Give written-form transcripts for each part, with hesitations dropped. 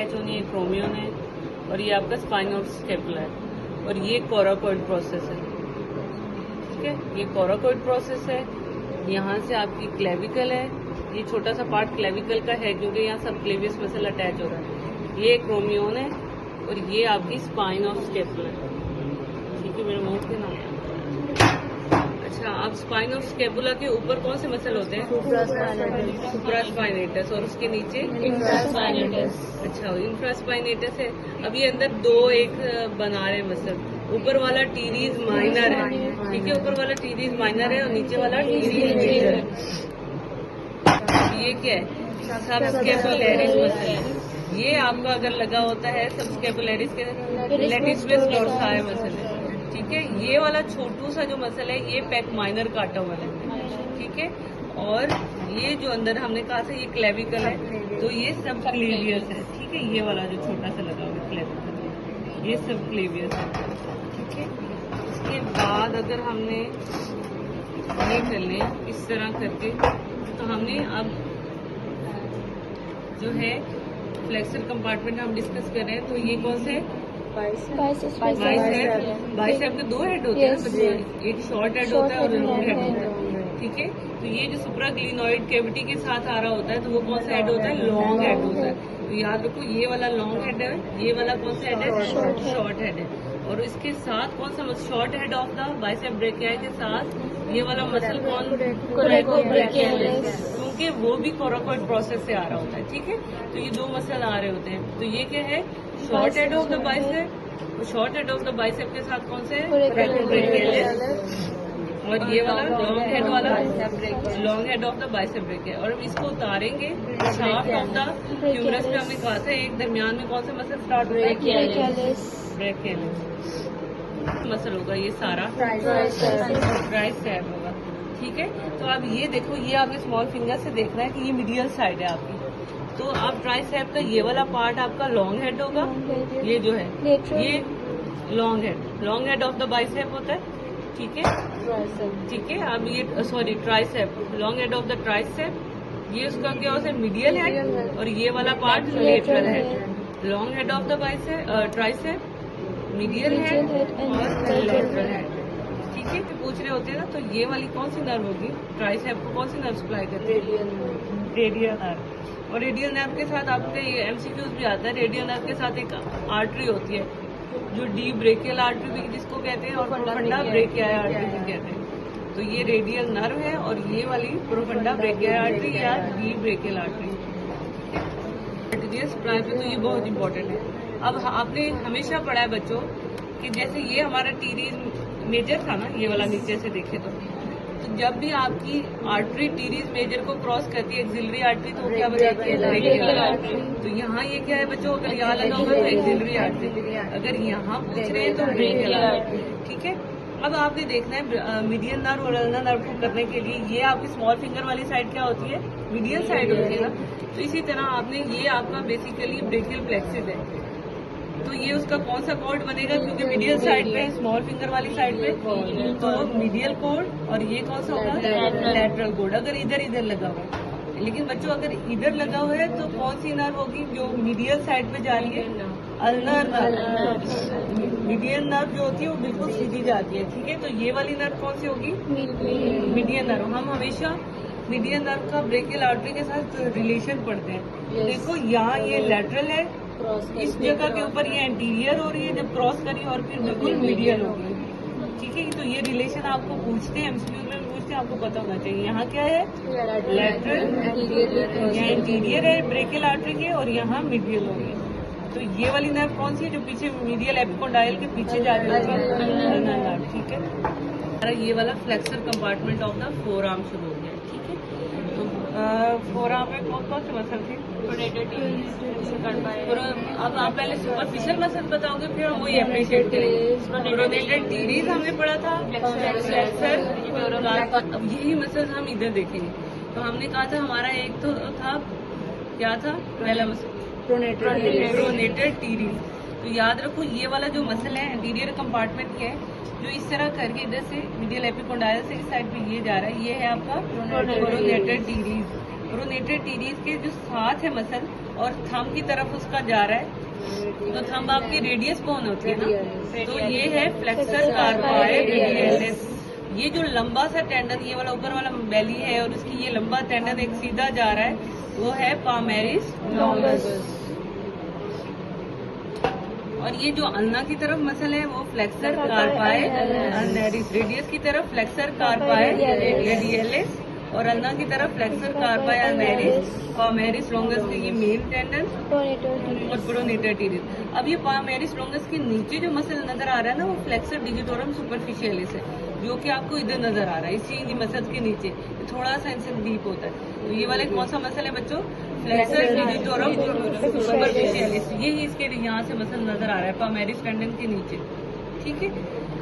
Attach होनी है, क्रोमियन है, और ये आपका स्पाइन ऑफ स्केपुला है, और ये कोराकोइड प्रोसेस है। ठीक है, ये कोराकोइड प्रोसेस है। यहाँ से आपकी क्लेविकल है, ये छोटा सा पार्ट क्लेविकल का है क्योंकि यहाँ सब क्लेवियस मसल अटैच हो रहा है। ये क्रोमियन है और ये आपकी स्पाइन ऑफ स्केपुला है। ठीक है, मेरे मुंह के नाम। अच्छा, आप स्पाइन ऑफ स्केपुला के ऊपर कौन से मसल होते हैं? सुप्रास्पाइनेटस, और उसके नीचे इंफ्रास्पाइनेटस। अच्छा, इंफ्रास्पाइनेटस है। अब ये अंदर दो एक बना रहे मसल, ऊपर वाला टीरीज माइनर है। ठीक है, ऊपर वाला टीरीज माइनर है और नीचे वाला टीरीज मेजर है। ये क्या है? सब स्केपुलैरिस मसल है। ये आपका अगर लगा होता है सब स्केपुलैरिस के लेटिस डोर्साई मसल है। ठीक है, ये वाला छोटू सा जो मसल है ये पेक माइनर काटा वाला है। ठीक है, और ये जो अंदर हमने कहा था ये क्लेविकल है, तो ये सब क्लेवियस है। ठीक है, ये वाला जो छोटा सा लगा हुआ है क्लेविकल, ये सब क्लेवियस है। ठीक है, इसके बाद अगर हमने ये कर लें इस तरह करके, तो हमने अब जो है फ्लेक्सर कंपार्टमेंट हम डिस्कस कर रहे हैं। तो ये कौन से बाइसेप के दो हेड होते हैं ना, एक शॉर्ट हेड होता है और लॉन्ग हेड होता है। ठीक है, तो ये जो सुप्राग्लिनोइड कैविटी के साथ आ रहा होता है तो वो कौन सा हेड होता है? लॉन्ग हेड होता है। तो याद रखो ये वाला लॉन्ग हेड है, ये वाला कौन सा हेड है? शॉर्ट हेड है। और इसके साथ कौन सा short head of the bicep brachii के साथ ये वाला मसल कौन? कोराकोब्रेकियालिस, क्योंकि वो भी कोराकोइड प्रोसेस से आ रहा होता है। ठीक है, तो ये दो मसल आ रहे होते हैं। तो ये क्या है? Short head of the bicep. Short head of the bicep के साथ कौन से है? कोराकोब्रेकियालिस। और ये वाला long head of the bicep brachia. और इसको उतारेंगे शाफ्ट ऑफ द ह्यूमरस पे। हमने कहा था एक दरमियान में कौन सा मसल स्टार्ट होगा? ब्रेकियालिस मसल होगा। ये सारा ट्राइसेप होगा। ठीक है, तो अब ये देखो, ये आपके स्मॉल फिंगर से देख रहे हैं कि ये मीडियल साइड है आपकी। तो आप ट्राइसेप का ये वाला पार्ट आपका लॉन्ग हेड होगा, ये जो है ये long head of the bicep होता है। ठीक है, ठीक है, अब ये sorry tricep, long head of the tricep, ये उसका क्या होता है? मीडियल हेड, और ये वाला part lateral head. Long head of the bicep tricep, medial head और लेटरल हेड। ठीक है, तो पूछ रहे होते हैं ना, तो ये वाली कौन सी नर्व होगी? ट्राइसेप को कौन सी नर्व सप्लाई करती है? Radial nerve. और रेडियल नर्व के साथ आपके एमसीक्यूज भी आता है, रेडियल नर्व के साथ एक आर्टरी होती है जो डी ब्रेकियल आर्टरी भी जिसको कहते हैं, और प्रोफंडा ब्रेकियाई आर्टरी भी कहते हैं। तो ये रेडियल नर्व है और ये वाली प्रोफंडा ब्रेकियाई आर्टरी या डी ब्रेकियल आर्टरी। तो ये बहुत इंपॉर्टेंट है। अब आपने हमेशा पढ़ा है बच्चों कि जैसे ये हमारा टीरीज मेजर था ना, ये वाला नीचे से देखे तो जब भी आपकी आर्टरी टीरीज मेजर को क्रॉस करती है एक्सिलरी आर्टरी, तो क्या बताती है? Brachial artery. तो यहाँ ये क्या है बच्चों? अगर यहाँ लगा होगा तो एक्सिलरी आर्टरी, अगर यहाँ पूछ रहे हैं तो ब्रेकियल आर्टरी। ठीक है, अब आपने देखना है मीडियल नर्व और अल्नर नर्व को करने के लिए ये आपकी स्मॉल फिंगर वाली साइड क्या होती है? मीडियल साइड होती है ना। तो इसी तरह आपने ये आपका बेसिकली ब्रेकियल प्लेक्सिस है, तो ये उसका कौन सा कॉर्ड बनेगा? क्योंकि मीडियल साइड पे, स्मॉल फिंगर वाली साइड पे, तो मीडियल कॉर्ड। और ये कौन सा होगा? Lateral cord. अगर इधर लगा हुआ है, लेकिन बच्चों अगर इधर लगा हुआ है तो कौन सी नर्व होगी जो मीडियल साइड पे जा रही है? Ulnar nerve. मीडियल नर्व जो होती है वो बिल्कुल सीधी जाती है। ठीक है, तो ये वाली नर्व कौन सी होगी? Medial nerve. हम हमेशा मीडियल नर्व का ब्रेकियल आर्टरी के साथ रिलेशन पढ़ते हैं। देखो यहाँ ये लैटरल है, इस जगह के ऊपर ये एंटीरियर हो रही है जब क्रॉस करी, और फिर बिल्कुल मीडियल हो गई। ठीक है, तो ये रिलेशन आपको पूछते हैं, एमसीक्यू में पूछते हैं, आपको पता होना चाहिए। यहाँ क्या है? लैटरल, यहाँ एंटीरियर है ब्रेकियल आर्टरी के, और यहाँ मीडियल हो गई। तो ये वाली नर्व कौन सी है जो पीछे मीडियल एपिकोंडाइल के पीछे जा रही है? ठीक है, ये वाला flexor compartment of the four arm शुरू हो गया। ठीक है, तो फोर आर्म में कौन कौन से मसल थे? अब आप पहले सुपरफिशियल मसल बताओगे, फिर हम वही अप्रिशिएट करेंगे। प्रोनेटेड टीरीज हमने पढ़ा था, फ्लेक्सर। अब यही मसल हम इधर देखेंगे। तो हमने कहा था हमारा एक तो था, क्या था पहला मसल? Pronated teres. तो याद रखो ये वाला जो मसल है एंटीरियर कंपार्टमेंट की है, जो इस तरह करके इधर से मीडियल एपिकोंडाइल से इस साइड पे ये जा रहा है, ये है आपका प्रोनेटेड टीरीज। प्रोनेटेड टीरीज के जो साथ है मसल, और थंब की तरफ उसका जा रहा है, तो थंब आपकी रेडियस बोन होती है ना, तो ये है फ्लेक्सर कार्पाई रेडियलिस। ये जो लंबा सा टेंडन, ये वाला ऊपर वाला बेली है और उसकी ये लंबा टेंडन एक सीधा जा रहा है, वो है पामेरिस लॉन्गस। और ये जो अल्ना की तरफ मसल है वो फ्लेक्सर कार्पाई अल्नेरिस। रेडियस की तरफ फ्लेक्सर कार्पाई रेडियलिस और अल्ना की तरफ फ्लेक्सर कार्पाई अल्नेरिस, पामेरिस लॉन्गस के ये मेन टेंडन और प्रोनेटर टीरियस। अब ये पामेरिस लॉन्गस के नीचे जो मसल नजर आ रहा है ना, वो फ्लेक्सर डिजिटोरम सुपरफिशियलिस है, जो कि आपको इधर नजर आ रहा है, इसी मसल के नीचे थोड़ा सा इनसे डीप होता है। तो ये वाला कौन सा मसल है बच्चों? Flexor digitorum superficialis. ये इसके यहाँ से मसल नजर आ रहा है पामेरिस टेंडन के नीचे। ठीक है,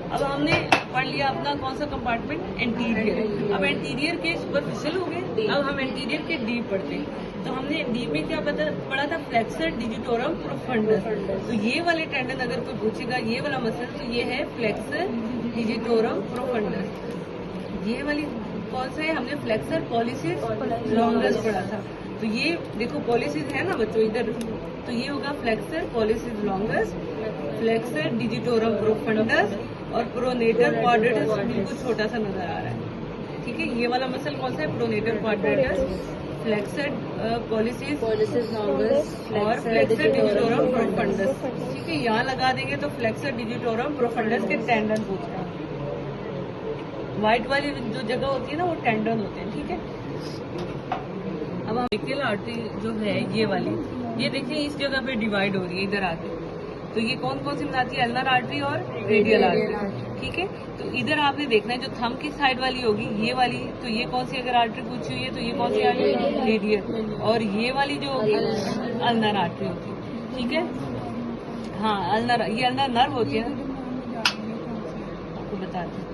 अब हमने पढ़ लिया अपना कौन सा कंपार्टमेंट? एंटीरियर। अब एंटीरियर के सुपरफिशियल हो गए, अब हम एंटीरियर के डीप पढ़ते हैं। तो हमने डीप में क्या पढ़ा था? Flexor digitorum profundis. तो ये वाले टेंडन अगर कोई पूछेगा ये वाला मसल, तो ये है फ्लेक्सर डिजिटोरम प्रोफंडस। ये वाली कौन सा है? हमने फ्लेक्सर पॉलिसिस लॉन्गस पढ़ा था। तो ये देखो पॉलिसिस है ना बच्चों इधर, तो ये होगा flexor pollicis longus, flexor digitorum profundis और प्रोनेटर क्वाड्रेटस बिल्कुल छोटा सा नजर आ रहा है। ठीक है, ये वाला मसल कौन सा है? Pronator quadratus, flexor pollicis longus और फ्लेक्सर डिजिटोरम प्रोफंडस। ठीक है, यहाँ लगा देंगे तो फ्लेक्सर डिजिटोरम प्रोफंडस के टेंडन पूछ रहा है। व्हाइट वाली जो जगह होती है ना, वो टेंडन होते हैं। ठीक है, अब हम ब्रेकियल आर्टरी जो है ये वाली, ये देखिए इस जगह पे डिवाइड हो रही है इधर आके। तो ये कौन कौन सी बनाती है? अल्नर आर्टरी और रेडियल आर्टरी। ठीक है, तो इधर आपने देखना है जो थंब की साइड वाली होगी ये वाली, तो ये कौन सी अगर आर्टरी पूछी हुई है तो ये कौन सी आर्टरी? रेडियल। और ये वाली जो होगी अल्नर आर्टरी होती है। ठीक है, हाँ अल्नर, ये अल्नर नर्व होती है ना, आपको बताते हैं।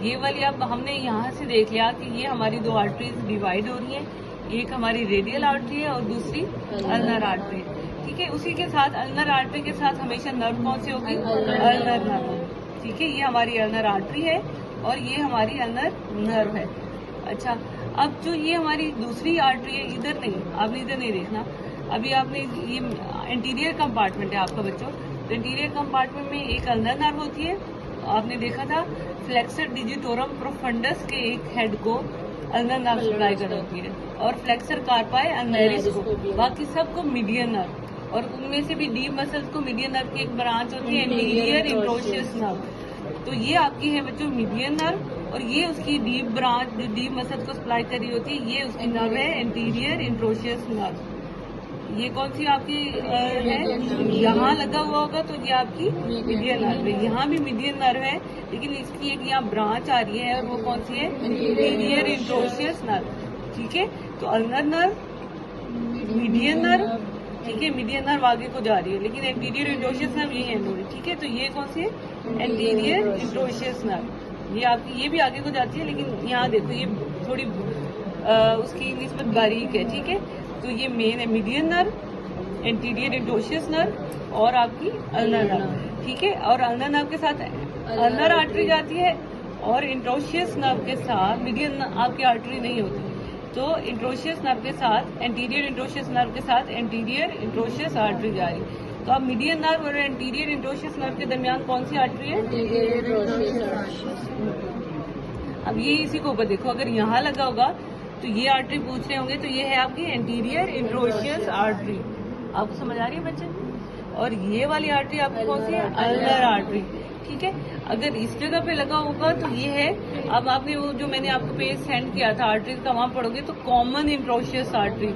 ये वाली अब हमने यहाँ से देख लिया कि ये हमारी दो आर्टरीज डिवाइड हो रही है, एक हमारी रेडियल आर्टरी है और दूसरी अल्नर आर्टरी। ठीक है, उसी के साथ अल्नर आर्टरी के साथ हमेशा नर्व कौन सी होगी? Ulnar nerve. ठीक है, ये हमारी अल्नर आर्टरी है और ये हमारी अल्नर नर्व है। अच्छा, अब जो ये हमारी दूसरी आर्टरी है, इधर नहीं, आपने इधर नहीं देखना, अभी आपने ये इंटीरियर कंपार्टमेंट है आपका बच्चों। तो इंटीरियर कंपार्टमेंट में एक अल्नर नर्व होती है, आपने देखा था फ्लेक्सर डिजिटोरम प्रोफंडस के एक हेड को अल्नर नर्व सप्लाई कर होती है और फ्लेक्सर कार्पाई अल्नेरिस को, बाकी सबको मीडियन नर्व। और उनमें से भी डीप मसल्स को मीडियन नर्व की एक ब्रांच होती है एंटीरियर इंट्रोशियस नर्व। तो ये आपकी है बच्चों मीडियन नर्व और ये उसकी डीप ब्रांच जो डीप मसल को सप्लाई कर रही होती है, ये उसकी नर्व है एंटीरियर इंट्रोशियस नर्व। ये कौन सी आपकी है? यहाँ लगा हुआ होगा तो ये आपकी मीडियन नर्व है। यहाँ भी मीडियन नर्व है, लेकिन इसकी एक यहाँ ब्रांच आ रही है और वो कौन सी है? Anterior interosseous nerve. ठीक है, तो अल्नर नर्व, मीडियन नर्व, ठीक है, मीडियन नर्व आगे को जा रही है, लेकिन एंटीरियर इंट्रोशियस नर्व यही एंड हो रही है। ठीक है, तो ये कौन सी है? Anterior interosseous nerve. ये आपकी ये भी आगे को जाती है, लेकिन यहाँ देखो ये थोड़ी उसकी निस्बत बारीक है। ठीक है, तो ये मेन है median nerve, anterior interosseous nerve और आपकी अल्नर नर्व। ठीक है, और अल्नर नर्व के साथ अल्नर आर्टरी जाती है और इंट्रोशियस नर्व के साथ मीडियन आपकी आर्टरी नहीं होती। तो इंट्रोशियस नर्व के साथ एंटीरियर इंट्रोशियस नर्व के साथ एंटीरियर इंट्रोशियस आर्टरी जा रही। तो अब मीडियन नर्व और एंटीरियर इंट्रोशियस नर्व के दरमियान कौन सी आर्टरी है? अब ये इसी को ऊपर देखो, अगर यहाँ लगा होगा तो ये आर्टरी पूछ रहे होंगे, तो ये है आपकी एंटीरियर इंट्रोशियस आर्टरी। आपको समझ आ रही है बच्चे? और ये वाली आर्टरी आपकी कौन सी है? Ulnar artery. ठीक है, अगर इस जगह पे लगा होगा तो ये है, अब आपने वो जो मैंने आपको पेज सेंड किया था आर्टरी का, वहां पढ़ोगे तो कॉमन इंट्रोशियस आर्टरी।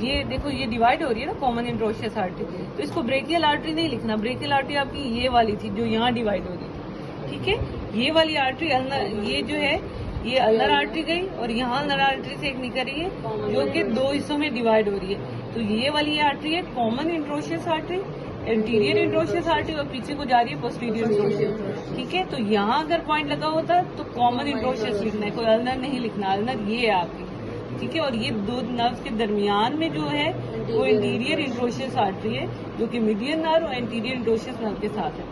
ये देखो ये डिवाइड हो रही है ना, कॉमन इंट्रोशियस आर्टरी। तो इसको ब्रेकियल आर्टरी नहीं लिखना, ब्रेकियल आर्टरी आपकी ये वाली थी जो यहाँ डिवाइड हो रही थी। ठीक है, ये वाली आर्टरी अल्नर, ये जो है ये अल्नर आर्टरी गई और यहाँ अल्नर आर्टरी से एक निकल रही है जो कि दो हिस्सों में डिवाइड हो रही है। तो ये वाली आर्टरी है common interosseous artery, anterior interosseous artery और पीछे को जा रही है पोस्टीरियर इंट्रोशियस। ठीक है, तो यहाँ अगर पॉइंट लगा होता तो कॉमन इंट्रोशियस लिखना है, कोई अल्नर नहीं लिखना। अल्नर ये है आपकी। ठीक है, और ये दो नर्व्स के दरमियान में जो है वो इंटीरियर इंट्रोशियस आर्टरी है जो कि मीडियन नर्व और एंटीरियर इंट्रोशियस नर्व के साथ है।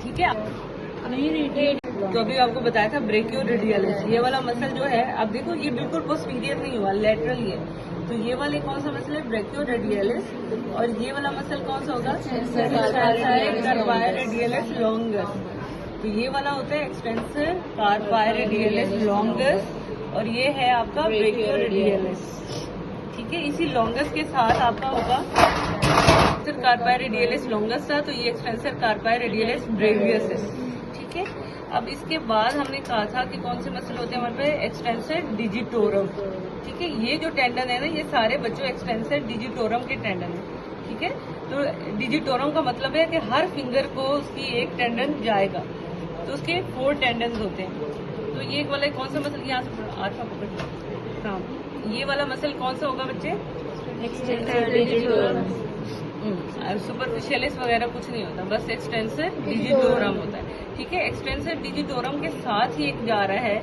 ठीक है, तो अभी आपको बताया था ब्रेकियो रेडियलिस, ये वाला मसल जो है, अब देखो ये बिल्कुल पोस्टीरियर नहीं हुआ, लेटरल ही है। तो ये वाले कौन सा मसल है? ब्रैकियोरेडियलिस। और ये वाला मसल कौन सा होगा? कार्पायोरेडियलिस लॉन्गस। तो ये वाला होता है एक्सटेंसर कार्पायोरेडियलिस लॉन्गस और ये है आपका ब्रैकियोरेडियलिस। ठीक है, इसी लॉन्गस के साथ आपका होगा कार्पायोरेडियलिस लॉन्गस था, तो ये एक्सटेंसर कार्पायोरेडियलिस ब्रेवियस है। ठीक है, अब इसके बाद हमने कहा था कि कौन से मसल होते हैं हमारे पे? Extensor digitorum. ठीक है, ये जो टेंडन है ना, ये सारे बच्चों एक्सटेंसर डिजिटोरम के टेंडन है। ठीक है, तो डिजिटोरम का मतलब है कि हर फिंगर को उसकी एक टेंडन जाएगा, तो उसके 4 टेंडन होते हैं। तो ये वाला कौन सा मसल? यहाँ से आठवां पकड़, हाँ, ये वाला मसल कौन सा होगा बच्चे? Extensor digitorum. सुपरफिशियलिस वगैरह कुछ नहीं होता, बस एक्सटेंसर डिजिटोरम होता है। ठीक है, एक्सटेंसर डिजिटोरम के साथ ही एक जा रहा है,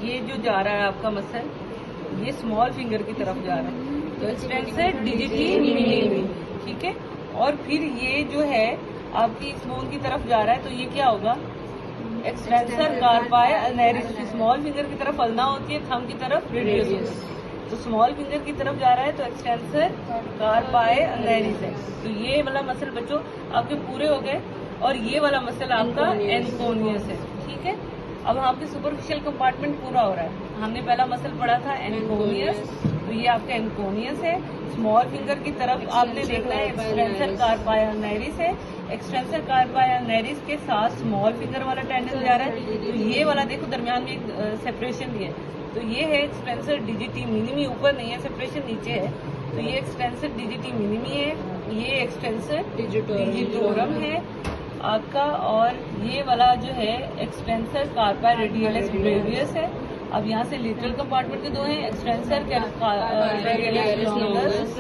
ये जो जा रहा है आपका मसल, ये स्मॉल फिंगर की तरफ जा रहा है, तो एक्सटेंसर डिजिटी मिनिमी। ठीक है, और फिर ये जो है आपकी स्मॉल की तरफ जा रहा है, तो ये क्या होगा? Extensor carpi ulnaris. Small finger की तरफ अल्ना होती है, थंब की तरफ रेडियस। तो स्मॉल फिंगर की तरफ जा रहा है तो एक्सटेंसर कार्पाई अल्नेरिस है। तो ये वाला मसल बच्चों आपके पूरे हो गए और ये वाला मसल आपका एनकोनियस है। ठीक है, अब आपके सुपरफिशियल कंपार्टमेंट पूरा हो रहा है। हमने पहला मसल पढ़ा था एनकोनियस, तो ये आपका एनकोनियस है। स्मॉल फिंगर की तरफ आपने देखना है एक्सटेंसर कार्पाई अल्नेरिस है। एक्सटेंसर कार्पाई अल्नेरिस के साथ स्मॉल फिंगर वाला टेंडन जा रहा है, तो ये वाला देखो दरमियान में एक सेपरेशन भी है, तो ये है एक्सटेंसर डिजिटी मिनिमी। ऊपर नहीं है, सेपरेशन नीचे है, तो ये एक्सटेंसर डिजिटी मिनिमी है, ये एक्सटेंसर डिजिटोरम है आपका, और ये वाला जो है एक्सटेंसर कार्पायोरेडियलिस ब्रेवियस है। अब यहाँ से लेटरल कंपार्टमेंट के 2 हैं, एक्सटेंसर कार्पायोरेडियलिस लॉन्गस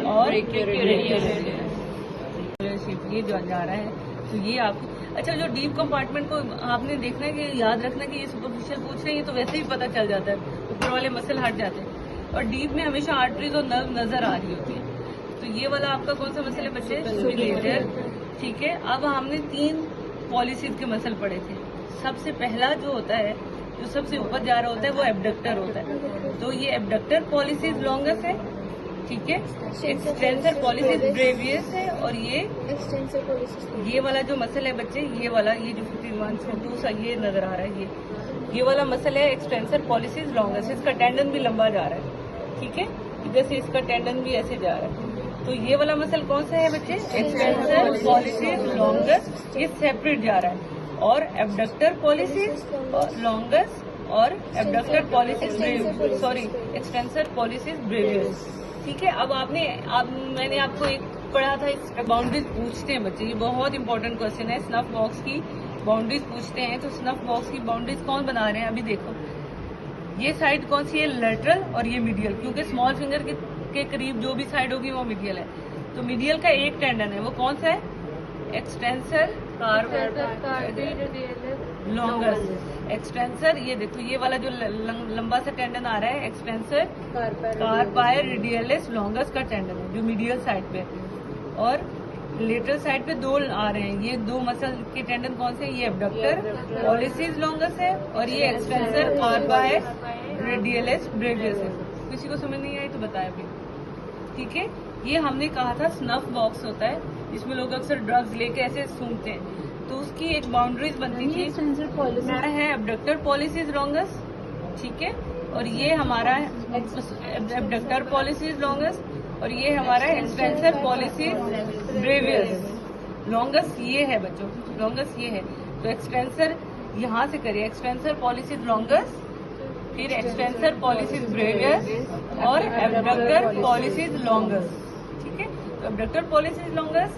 और ये जो जा रहा है, तो ये आपको अच्छा जो डीप कंपार्टमेंट को आपने देखना है कि याद रखना कि ये सुपरफिशियल पूछ रहे हैं, ये तो वैसे ही पता चल जाता है, ऊपर वाले मसल हट जाते हैं, और डीप में हमेशा आर्टरीज और नर्व नजर आ रही होती है। तो ये वाला आपका कौन सा मसल है बच्चे? सुपिलेटर। ठीक है, अब हमने 3 पॉलिसीज के मसल पढ़े थे। सबसे पहला जो होता है, जो सबसे ऊपर जा रहा होता है, वो एबडक्टर होता है। तो ये एबडक्टर पॉलिसीज लॉन्गस है। ठीक है, एक्सटेंसर पॉलिसीज ब्रेवियस है, और ये वाला जो मसल है बच्चे, ये वाला, ये जो 51 छोटू सा ये नजर आ रहा है, ये वाला मसल है एक्सटेंसर पॉलिसीज लॉन्गस। इसका टेंडन भी लंबा जा रहा है। ठीक है, इधर से इसका टेंडन भी ऐसे जा रहा है। तो ये वाला मसल कौन सा है बच्चे? एक्सटेंसर पॉलिसीज लॉन्गस, ये सेपरेट जा रहा है। और एबडक्टर पॉलिसीज लॉन्गस और abductor policies extensor pollicis Bravais. ठीक है, अब मैंने आपको एक पढ़ा था, इस बाउंड्रीज पूछते हैं बच्चे, ये बहुत इंपॉर्टेंट क्वेश्चन है। स्नफ बॉक्स की बाउंड्रीज पूछते हैं, तो स्नफ बॉक्स की बाउंड्रीज कौन बना रहे हैं? अभी देखो, ये साइड कौन सी है? लेटरल, और ये मीडियल, क्योंकि स्मॉल फिंगर के करीब जो भी साइड होगी वो मीडियल है। तो मीडियल का एक टेंडन है, वो कौन सा है? Extensor longus. एक्सटेंसर, ये देखो, ये वाला जो लंबा सा टेंडन आ रहा है, एक्सटेंसर कार्पायोरेडियलिस लॉन्गस का टेंडन है, जो मीडियल साइड पे, और लेटरल साइड पे 2 आ रहे हैं। ये 2 मसल के टेंडन कौन से? ये एबडक्टर पॉलिसीज लॉन्गस है, और ये एक्सटेंसर कार्पायोरेडियलिस ब्रेवियस है। किसी को समझ नहीं आई तो बताया भी। ठीक है, ये हमने कहा था स्नफ बॉक्स होता है, इसमें लोग अक्सर ड्रग्स लेके ऐसे सूंघते हैं, तो उसकी एक बाउंड्रीज बनती थी, है एबडक्टर पॉलिसीज लॉन्गस। ठीक है, और ये हमारा एबडक्टर पॉलिसीज लॉन्गस, और ये हमारा एक्सटेंसर पॉलिसीज ब्रेवियस। लॉन्गस ये है बच्चों, लॉन्गस ये है। तो एक्सटेंसर यहाँ से करिए, एक्सटेंसर पॉलिसीज लॉन्गस, फिर एक्सटेंसर पॉलिसीज ब्रेवियस और एबडक्टर पॉलिसीज लॉन्गस। ठीक है, तो abductor pollicis longus,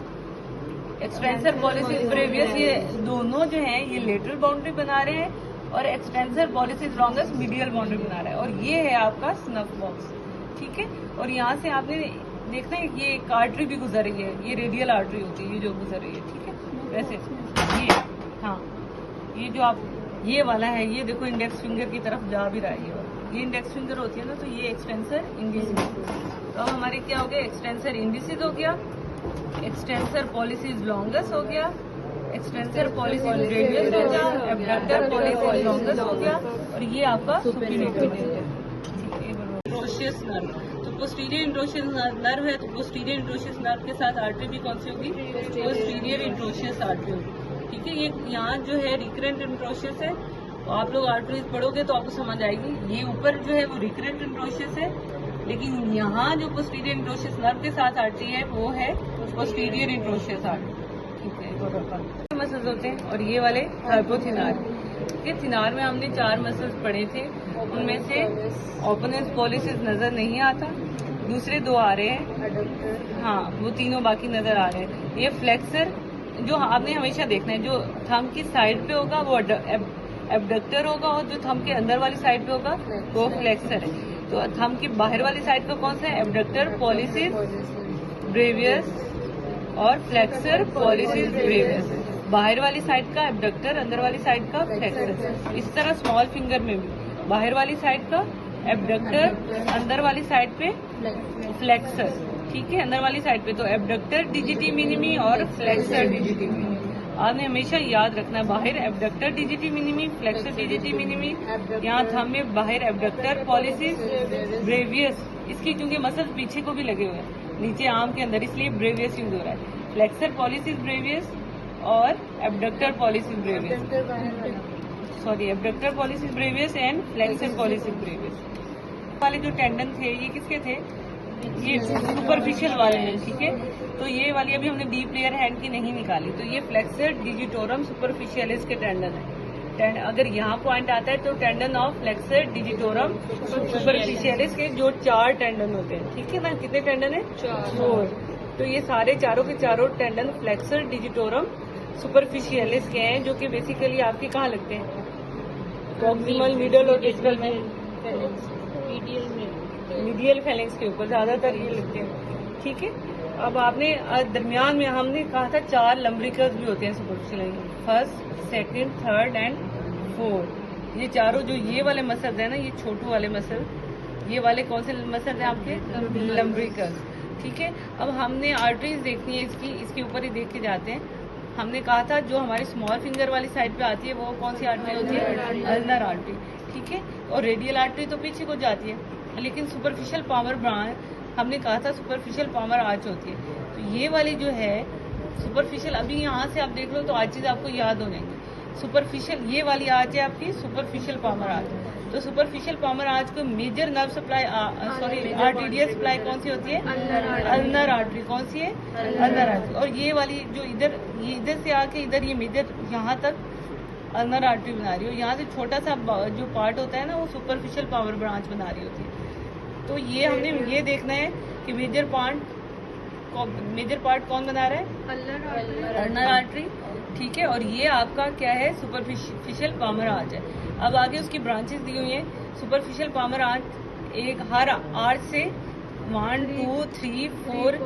extensor pollicis brevis, ये दोनों जो हैं ये लेटरल बाउंड्री बना रहे हैं, और extensor pollicis longus medial boundary बना रहा है, और ये है आपका स्नफ बॉक्स। ठीक है, और यहाँ से आपने देखना है ये एक आर्टरी भी गुजर रही है, ये रेडियल आर्टरी होती है, ये जो गुजर रही है। ठीक है, वैसे ये, हाँ, ये जो आप ये वाला है, ये देखो इंडेक्स फिंगर की तरफ जा भी रहा है, ये इंडेक्स फिंगर होती है ना, तो ये एक्सटेंसर इंडिसिस। तो अब हमारे क्या हो गया? एक्सटेंसर इंडिसिस हो गया, एक्सटेंसर पॉलिसीज लॉन्गस हो गया, एक्सटेंसर पॉलिसीज रेडियस हो गया, एबडक्टर पॉलिसीज लॉन्गस हो गया, और ये आपका सुपीरियर हो गया। प्रोशियस नर्व। तो पोस्टीरियर इंट्रोशियस नर्व है तो पोस्टीरियर इंट्रोशियस नर्व के साथ आर्टरी भी कौन सी होगी, पोस्टीरियर इंट्रोशियस आर्टरी होगी। ठीक है, ये यहाँ जो है रिकरेंट इंट्रोशियस है, आप लोग आर्टरीज पढ़ोगे तो आपको समझ आएगी। ये ऊपर जो है वो रिकरेंट इंट्रोशियस है, लेकिन यहाँ जो पोस्टीरियर इंट्रोशियस नर्व के साथ आर्टरी है वो है पोस्टीरियर इंट्रोशियस आर्टरी। ठीक है, मसल्स होते हैं और ये वाले हाइपोथिनार। ठीक है, थिनार में हमने 4 मसल्स पढ़े थे, उनमें से ओपनस पॉलिसिस नजर नहीं आता, दूसरे 2 आ रहे हैं, हाँ वो तीनों बाकी नजर आ रहे हैं। ये फ्लेक्सर जो आपने हमेशा देखना है, जो थंब की साइड पे होगा वो एबडक्टर होगा, और जो थंब के अंदर वाली साइड पे होगा वो फ्लेक्सर है। तो थंब की बाहर वाली साइड पे कौन सा है, एबडक्टर पॉलिसिस ब्रेवियस और फ्लेक्सर पॉलिसिस ब्रेवियस। बाहर वाली साइड का एबडक्टर, अंदर वाली साइड का फ्लेक्सर। इस तरह स्मॉल फिंगर में भी बाहर वाली साइड का एबडक्टर, अंदर वाली साइड पे फ्लेक्सर। ठीक है, अंदर वाली साइड पे तो एबडक्टर डिजिटी मिनिमी और फ्लेक्सर डिजिटी मिनिमी। आपने हमेशा याद रखना है, बाहर abductor डिजिटी minimi, flexor digiti minimi. यहाँ थंब में बाहर एबडक्टर पॉलिसिस ब्रेवियस, इसकी चूंकि मसल्स पीछे को भी लगे हुए हैं नीचे आर्म के अंदर, इसलिए ब्रेवियस यूज हो रहा है। फ्लेक्सर पॉलिसिस ब्रेवियस और abductor pollicis brevis, sorry abductor pollicis brevis and flexor pollicis brevis. वाले जो टेंडन थे ये किसके थे, ये सुपरफिशियल वाले हैं। ठीक है, तो ये वाली अभी हमने डीप लेयर हैंड की नहीं निकाली, तो ये फ्लेक्सर डिजिटोरम सुपरफिशियलिस के टेंडन है। अगर यहाँ पॉइंट आता है तो tendon of flexor digitorum superficialis के जो 4 टेंडन होते हैं। ठीक है ना, कितने टेंडन है, 4। तो ये सारे चारों के चारों टेंडन फ्लेक्सर डिजिटोरम सुपरफिशियलिस के हैं, जो कि बेसिकली आपके कहाँ लगते हैं, प्रॉक्सिमल, मिडल और डिस्टल में, मीडियल फेलेंक्स के ऊपर ज्यादातर ये लगते हैं। ठीक है, अब आपने दरमियान में हमने कहा था 4 लम्ब्रिकल्स भी होते हैं superficial, first, second, third and fourth. ये चारों जो ये वाले मसल्स है ना, ये छोटू वाले मसल, ये वाले कौन से मसल हैं आपके, लम्ब्रिकल्स। ठीक है, अब हमने आर्टरीज देखनी है इसकी, इसके ऊपर ही देख के जाते हैं। हमने कहा था जो हमारी स्मॉल फिंगर वाली साइड पे आती है वो कौन सी आर्टरी होती है, अल्नर आर्टरी। ठीक है, और रेडियल आर्टरी तो पीछे को जाती है, लेकिन सुपरफिशियल पामर ब्रांच हमने कहा था सुपरफिशियल पामर आर्च होती है। तो ये वाली जो है सुपरफिशियल, अभी यहाँ से आप देख लो तो आज चीज आपको याद हो जाएंगी। सुपरफिशियल ये वाली आर्च है आपकी सुपरफिशियल पामर आर्च। तो सुपरफिशियल पामर आर्च को major nerve supply, sorry arterial supply कौन सी होती है, अल्नर आर्टरी। कौन सी है, अल्नर आर्टरी। और ये वाली जो इधर, ये इधर से आके इधर ये मेजर यहाँ तक अल्नर आर्टरी बना रही हो, यहाँ से छोटा सा जो पार्ट होता है ना वो सुपरफिशियल पावर ब्रांच बना रही होती है। तो ये हमने ये देखना है कि मेजर पार्ट कौन बना रहा है, अल्नर आर्टरी। ठीक है, और ये आपका क्या है, सुपरफिशियल पामर आर्च है। अब आगे उसकी ब्रांचेस दी हुई हैं। सुपरफिशियल पामर आर्च एक हर आर्च से 1, 2, 3, 4,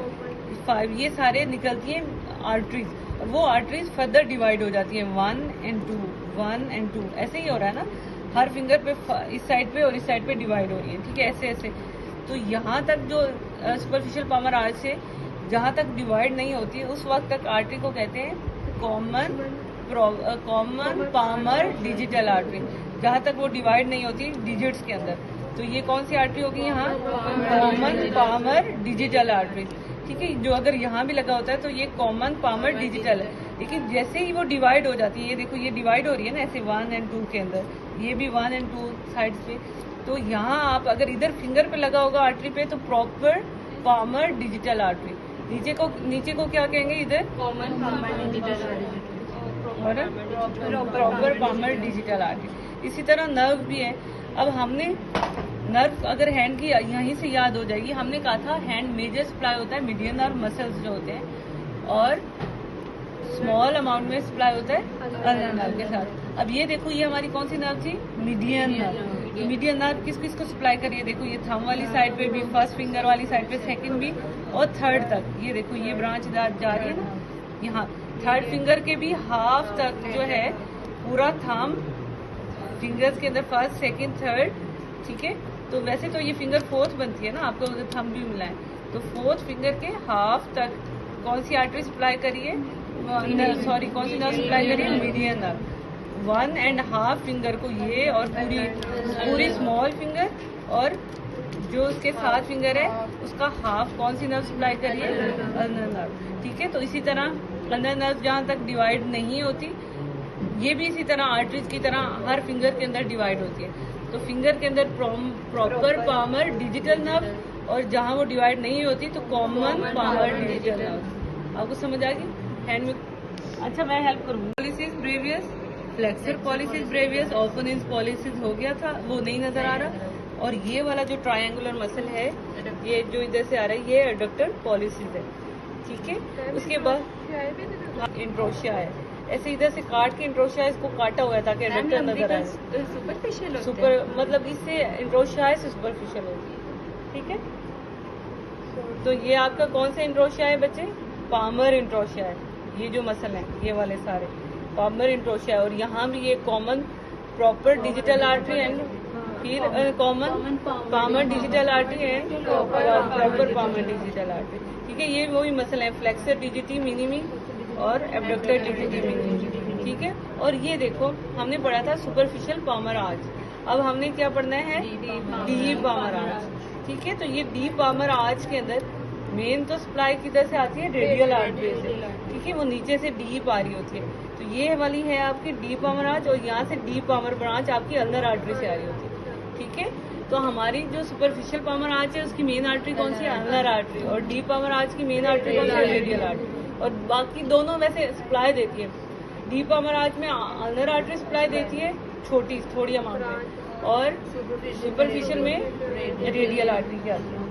5 ये सारे निकलती हैं आर्टरीज, और वो आर्टरीज फर्दर डिवाइड हो जाती हैं 1 and 2, 1 and 2, ऐसे ही हो रहा है ना, हर फिंगर पे इस साइड पे और इस साइड पे डिवाइड हो रही है। ठीक है, ऐसे ऐसे। तो यहाँ तक जो सुपरफिशियल पामर आर्च से जहाँ तक डिवाइड नहीं होती उस वक्त तक आर्टरी को कहते हैं कॉमन पामर डिजिटल आर्टरी, जहाँ तक वो डिवाइड नहीं होती डिजिट्स के अंदर। तो ये कौन सी आर्टरी होगी यहाँ, कॉमन पामर डिजिटल आर्टरी। ठीक है, जो अगर यहाँ भी लगा होता है तो ये कॉमन पामर डिजिटल है, लेकिन जैसे ही वो डिवाइड हो जाती है, ये देखो ये डिवाइड हो रही है ना ऐसे 1 and 2 के अंदर, ये भी 1 and 2 साइड्स पे। तो यहाँ आप अगर इधर फिंगर पे लगा होगा आर्टरी पे तो प्रॉपर पामर डिजिटल आर्टरी, नीचे को क्या कहेंगे, इधर कॉमन पामर डिजिटल और प्रॉपर पामर डिजिटल आर्टरी। इसी तरह नर्व भी है। अब हमने नर्व अगर हैंड की यहीं से याद हो जाएगी, हमने कहा था हैंड मेजर सप्लाई होता है मीडियन नर्व मसल्स जो होते हैं, और स्मॉल अमाउंट में सप्लाई होता है अल्नर नर्व के साथ। अब ये देखो ये हमारी कौन सी नर्व थी, मीडियन नर्व। मीडियन नर्व किस किस को सप्लाई करिए, देखो ये थंब वाली साइड पे भी, फर्स्ट फिंगर वाली साइड पे, सेकंड भी और थर्ड तक। ये देखो ये ब्रांच जा रही है ना, यहाँ थर्ड फिंगर के भी हाफ तक जो है पूरा थंब फिंगर्स के अंदर, फर्स्ट, सेकंड, थर्ड। ठीक है, तो वैसे तो ये फिंगर 4th बनती है ना, आपको थंब भी मिला है, तो 4th फिंगर के हाफ तक कौन सी आर्टरी सप्लाई करिए, सॉरी कौन सी नर्व सप्लाई करिए, मीडियन नर्व। 1.5 फिंगर को ये और पूरी स्मॉल फिंगर और जो उसके 7 फिंगर है उसका हाफ कौन सी नर्व सप्लाई करिए, अल्नर नर्व। ठीक है, तो इसी तरह अल्नर नर्व जहाँ तक डिवाइड नहीं होती, ये भी इसी तरह आर्टरीज की तरह हर फिंगर के अंदर डिवाइड होती है। तो फिंगर के अंदर प्रॉपर पामर डिजिटल नर्व, और जहाँ वो डिवाइड नहीं होती तो कॉमन पामर डिजिटल नर्व। आपको समझ आ गई? हैंड में अच्छा मैं हेल्प करूँगी। Pollicis brevis, flexor pollicis brevis, opponens pollicis हो गया था, वो नहीं नजर आ रहा। और ये वाला जो ट्रायंगुलर मसल है, ये जो इधर से आ रहा है, ये एडक्टर पॉलिसिस है। ठीक है, उसके बाद इंट्रोशिया है, ऐसे इधर से काट के इंट्रोशिया इसको काटा हुआ है ताकि एडक्टर नजर आए। सुपरफिशियल सुपर मतलब इससे इंट्रोशिया से सुपरफिशियल होती है। ठीक है, तो ये आपका कौन सा इंट्रोशिया है बच्चे? पामर इंट्रोशिया है। ये जो मसल है ये वाले सारे पामर इंट्रोशिया है। और यहाँ भी ये common proper digital artery and फिर common palmar digital artery and proper palmar digital artery. ठीक है, ये वही मसल है, फ्लेक्सर डिजिटी मिनिमी और एब्डक्टर डिजिटी मिनिमी। ठीक है, और ये देखो हमने पढ़ा था सुपरफिशियल पामर आर्च, अब हमने क्या पढ़ना है? Deep palmar arch. ठीक है, तो ये डीप पामर आर्च के अंदर मेन तो सप्लाई किधर से आती है? रेडियल आर्टरी से। ठीक है, वो नीचे से डीप आ रही होती है। तो ये वाली है आपकी डीप पामर आर्च, और यहाँ से डीप पामर ब्रांच आपकी अल्नर आर्टरी से आ रही होती है। ठीक है, तो हमारी जो सुपरफिशियल पामर आर्च है उसकी मेन आर्टरी कौन सी है? Ulnar artery. और डीप पामर आर्च की मेन आर्टरी कौन सी है? Radial artery. और बाकी दोनों वैसे सप्लाई देती है। डीप पामर आर्च में अल्नर आर्टरी सप्लाई देती है थोड़ी अमाउंट में, और सुपरफिशियल में रेडियल आर्टरी की आती है।